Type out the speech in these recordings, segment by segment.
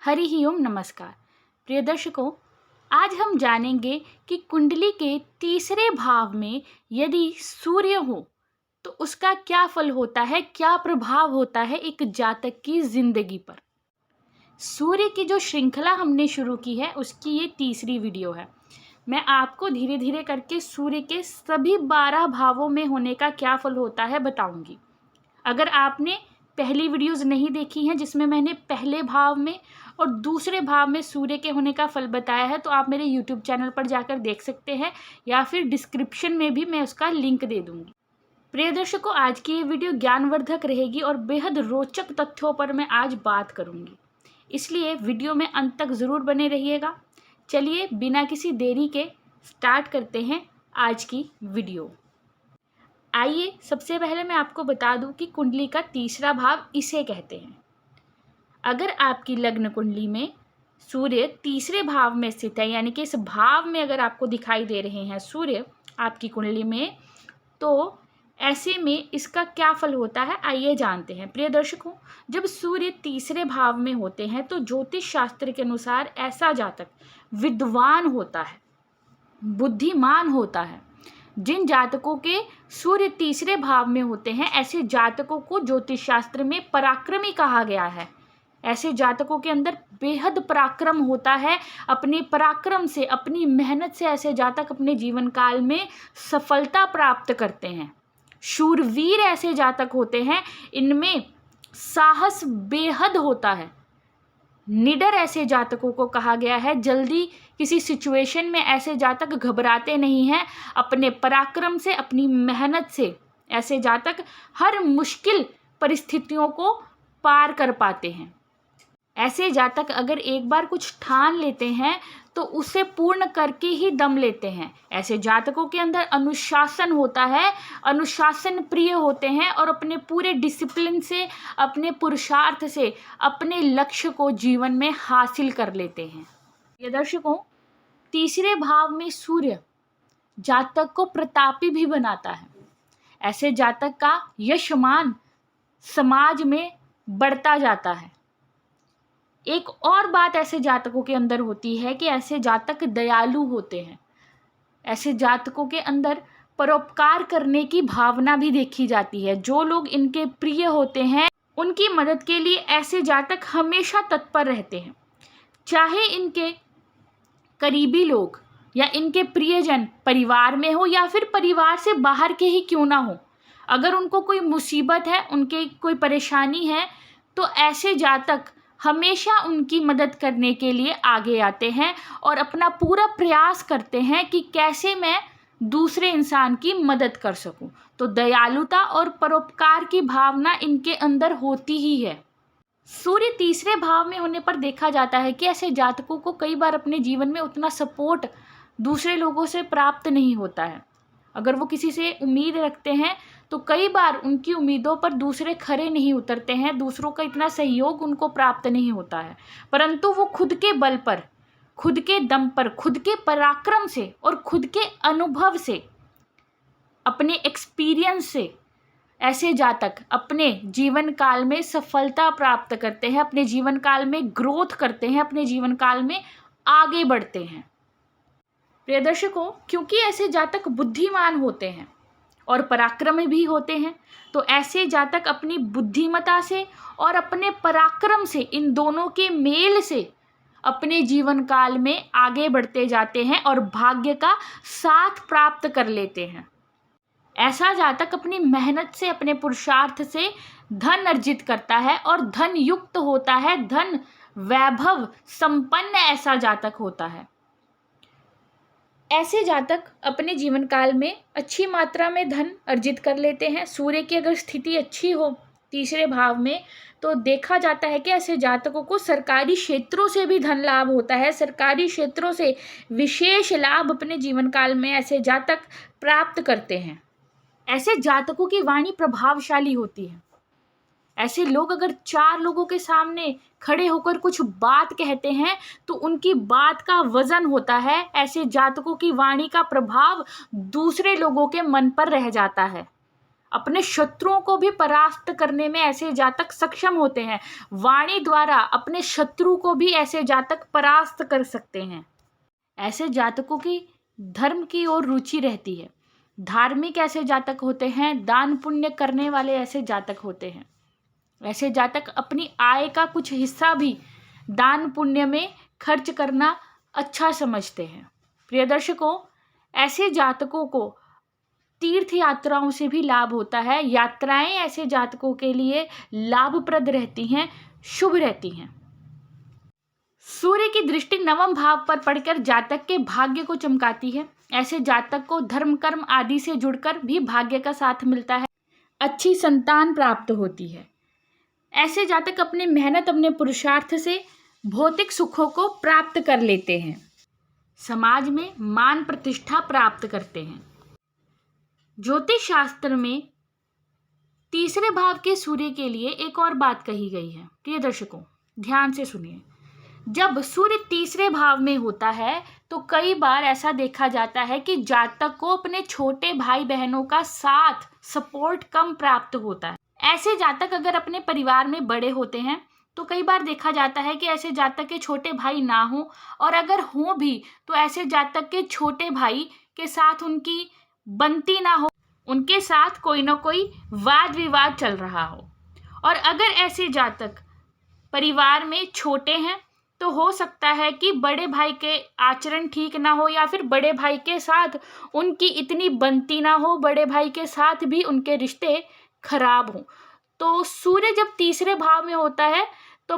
हरि ही ओम नमस्कार। प्रिय दर्शकों, आज हम जानेंगे कि कुंडली के तीसरे भाव में यदि सूर्य हो तो उसका क्या फल होता है, क्या प्रभाव होता है एक जातक की जिंदगी पर। सूर्य की जो श्रृंखला हमने शुरू की है उसकी ये तीसरी वीडियो है। मैं आपको धीरे धीरे करके सूर्य के सभी 12 भावों में होने का क्या फल होता है बताऊंगी। अगर आपने पहली वीडियोस नहीं देखी हैं जिसमें मैंने पहले भाव में और दूसरे भाव में सूर्य के होने का फल बताया है, तो आप मेरे YouTube चैनल पर जाकर देख सकते हैं या फिर डिस्क्रिप्शन में भी मैं उसका लिंक दे दूंगी। प्रिय दर्शकों, आज की ये वीडियो ज्ञानवर्धक रहेगी और बेहद रोचक तथ्यों पर मैं आज बात करूंगी, इसलिए वीडियो में अंत तक ज़रूर बने रहिएगा। चलिए बिना किसी देरी के स्टार्ट करते हैं आज की वीडियो। आइए सबसे पहले मैं आपको बता दूं कि कुंडली का तीसरा भाव इसे कहते हैं। अगर आपकी लग्न कुंडली में सूर्य तीसरे भाव में स्थित है, यानी कि इस भाव में अगर आपको दिखाई दे रहे हैं सूर्य आपकी कुंडली में, तो ऐसे में इसका क्या फल होता है आइए जानते हैं। प्रिय दर्शकों, जब सूर्य तीसरे भाव में होते हैं तो ज्योतिष शास्त्र के अनुसार ऐसा जातक विद्वान होता है, बुद्धिमान होता है। जिन जातकों के सूर्य तीसरे भाव में होते हैं ऐसे जातकों को ज्योतिष शास्त्र में पराक्रमी कहा गया है। ऐसे जातकों के अंदर बेहद पराक्रम होता है। अपने पराक्रम से, अपनी मेहनत से ऐसे जातक अपने जीवन काल में सफलता प्राप्त करते हैं। शूरवीर ऐसे जातक होते हैं, इनमें साहस बेहद होता है। निडर ऐसे जातकों को कहा गया है। जल्दी किसी सिचुएशन में ऐसे जातक घबराते नहीं हैं। अपने पराक्रम से, अपनी मेहनत से ऐसे जातक हर मुश्किल परिस्थितियों को पार कर पाते हैं। ऐसे जातक अगर एक बार कुछ ठान लेते हैं तो उसे पूर्ण करके ही दम लेते हैं। ऐसे जातकों के अंदर अनुशासन होता है, अनुशासन प्रिय होते हैं और अपने पूरे डिसिप्लिन से, अपने पुरुषार्थ से अपने लक्ष्य को जीवन में हासिल कर लेते हैं। ये दर्शकों, तीसरे भाव में सूर्य जातक को प्रतापी भी बनाता है। ऐसे जातक का यशमान समाज में बढ़ता जाता है। एक और बात ऐसे जातकों के अंदर होती है कि ऐसे जातक दयालु होते हैं। ऐसे जातकों के अंदर परोपकार करने की भावना भी देखी जाती है। जो लोग इनके प्रिय होते हैं उनकी मदद के लिए ऐसे जातक हमेशा तत्पर रहते हैं। चाहे इनके करीबी लोग या इनके प्रियजन परिवार में हो या फिर परिवार से बाहर के ही क्यों ना हो, अगर उनको कोई मुसीबत है, उनके कोई परेशानी है, तो ऐसे जातक हमेशा उनकी मदद करने के लिए आगे आते हैं और अपना पूरा प्रयास करते हैं कि कैसे मैं दूसरे इंसान की मदद कर सकूं। तो दयालुता और परोपकार की भावना इनके अंदर होती ही है। सूर्य तीसरे भाव में होने पर देखा जाता है कि ऐसे जातकों को कई बार अपने जीवन में उतना सपोर्ट दूसरे लोगों से प्राप्त नहीं होता है। अगर वो किसी से उम्मीद रखते हैं तो कई बार उनकी उम्मीदों पर दूसरे खरे नहीं उतरते हैं, दूसरों का इतना सहयोग उनको प्राप्त नहीं होता है। परंतु वो खुद के बल पर, खुद के दम पर, खुद के पराक्रम से और खुद के अनुभव से, अपने एक्सपीरियंस से ऐसे जातक अपने जीवन काल में सफलता प्राप्त करते हैं, अपने जीवन काल में ग्रोथ करते हैं, अपने जीवन काल में आगे बढ़ते हैं। प्रिय दर्शकों, क्योंकि ऐसे जातक बुद्धिमान होते हैं और पराक्रमी भी होते हैं, तो ऐसे जातक अपनी बुद्धिमता से और अपने पराक्रम से, इन दोनों के मेल से अपने जीवन काल में आगे बढ़ते जाते हैं और भाग्य का साथ प्राप्त कर लेते हैं। ऐसा जातक अपनी मेहनत से, अपने पुरुषार्थ से धन अर्जित करता है और धन युक्त होता है, धन वैभव संपन्न ऐसा जातक होता है। ऐसे जातक अपने जीवन काल में अच्छी मात्रा में धन अर्जित कर लेते हैं। सूर्य की अगर स्थिति अच्छी हो तीसरे भाव में तो देखा जाता है कि ऐसे जातकों को सरकारी क्षेत्रों से भी धन लाभ होता है। सरकारी क्षेत्रों से विशेष लाभ अपने जीवन काल में ऐसे जातक प्राप्त करते हैं। ऐसे जातकों की वाणी प्रभावशाली होती है। ऐसे लोग अगर 4 लोगों के सामने खड़े होकर कुछ बात कहते हैं तो उनकी बात का वजन होता है। ऐसे जातकों की वाणी का प्रभाव दूसरे लोगों के मन पर रह जाता है। अपने शत्रुओं को भी परास्त करने में ऐसे जातक सक्षम होते हैं। वाणी द्वारा अपने शत्रु को भी ऐसे जातक परास्त कर सकते हैं। ऐसे जातकों की धर्म की ओर रुचि रहती है। धार्मिक ऐसे जातक होते हैं, दान पुण्य करने वाले ऐसे जातक होते हैं। ऐसे जातक अपनी आय का कुछ हिस्सा भी दान पुण्य में खर्च करना अच्छा समझते हैं। प्रिय दर्शकों, ऐसे जातकों को तीर्थ यात्राओं से भी लाभ होता है। यात्राएं ऐसे जातकों के लिए लाभप्रद रहती हैं, शुभ रहती हैं। सूर्य की दृष्टि नवम भाव पर पड़कर जातक के भाग्य को चमकाती है। ऐसे जातक को धर्म कर्म आदि से जुड़कर भी भाग्य का साथ मिलता है, अच्छी संतान प्राप्त होती है। ऐसे जातक अपनी मेहनत, अपने पुरुषार्थ से भौतिक सुखों को प्राप्त कर लेते हैं, समाज में मान प्रतिष्ठा प्राप्त करते हैं। ज्योतिष शास्त्र में तीसरे भाव के सूर्य के लिए एक और बात कही गई है। प्रिय दर्शकों, ध्यान से सुनिए। जब सूर्य तीसरे भाव में होता है तो कई बार ऐसा देखा जाता है कि जातक को अपने छोटे भाई बहनों का साथ, सपोर्ट कम प्राप्त होता है। ऐसे जातक अगर अपने परिवार में बड़े होते हैं तो कई बार देखा जाता है कि ऐसे जातक के छोटे भाई ना हो, और अगर हो भी तो ऐसे जातक के छोटे भाई के साथ उनकी बनती ना हो, उनके साथ कोई ना कोई वाद विवाद चल रहा हो। और अगर ऐसे जातक परिवार में छोटे हैं तो हो सकता है कि बड़े भाई के आचरण ठीक ना हो, या फिर बड़े भाई के साथ उनकी इतनी बनती ना हो, बड़े भाई के साथ भी उनके रिश्ते खराब हों। तो सूर्य जब तीसरे भाव में होता है तो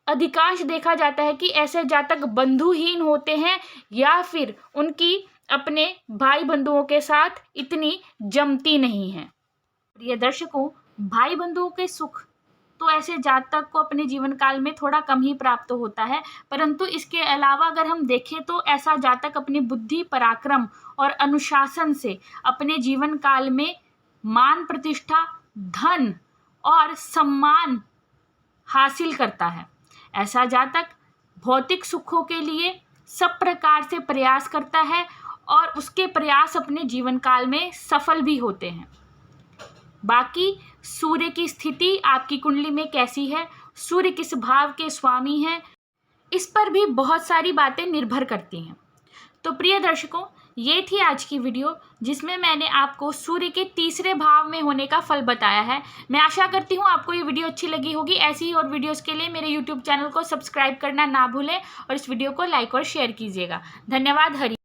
अधिकांश देखा जाता है कि ऐसे जातक बंधुहीन होते हैं, या फिर उनकी अपने भाई बंधुओं के साथ इतनी जमती नहीं है। प्रिय दर्शकों, भाई बंधुओं के सुख तो ऐसे जातक को अपने जीवन काल में थोड़ा कम ही प्राप्त होता है, परंतु इसके अलावा अगर हम देखें तो ऐसा जातक अपनी बुद्धि, पराक्रम और अनुशासन से अपने जीवन काल में मान प्रतिष्ठा, धन और सम्मान हासिल करता है। ऐसा जातक भौतिक सुखों के लिए सब प्रकार से प्रयास करता है और उसके प्रयास अपने जीवन काल में सफल भी होते हैं। बाकी सूर्य की स्थिति आपकी कुंडली में कैसी है, सूर्य किस भाव के स्वामी हैं, इस पर भी बहुत सारी बातें निर्भर करती हैं। तो प्रिय दर्शकों, ये थी आज की वीडियो जिसमें मैंने आपको सूर्य के तीसरे भाव में होने का फल बताया है। मैं आशा करती हूँ आपको ये वीडियो अच्छी लगी होगी। ऐसी ही और वीडियोस के लिए मेरे यूट्यूब चैनल को सब्सक्राइब करना ना भूलें और इस वीडियो को लाइक और शेयर कीजिएगा। धन्यवाद। हरि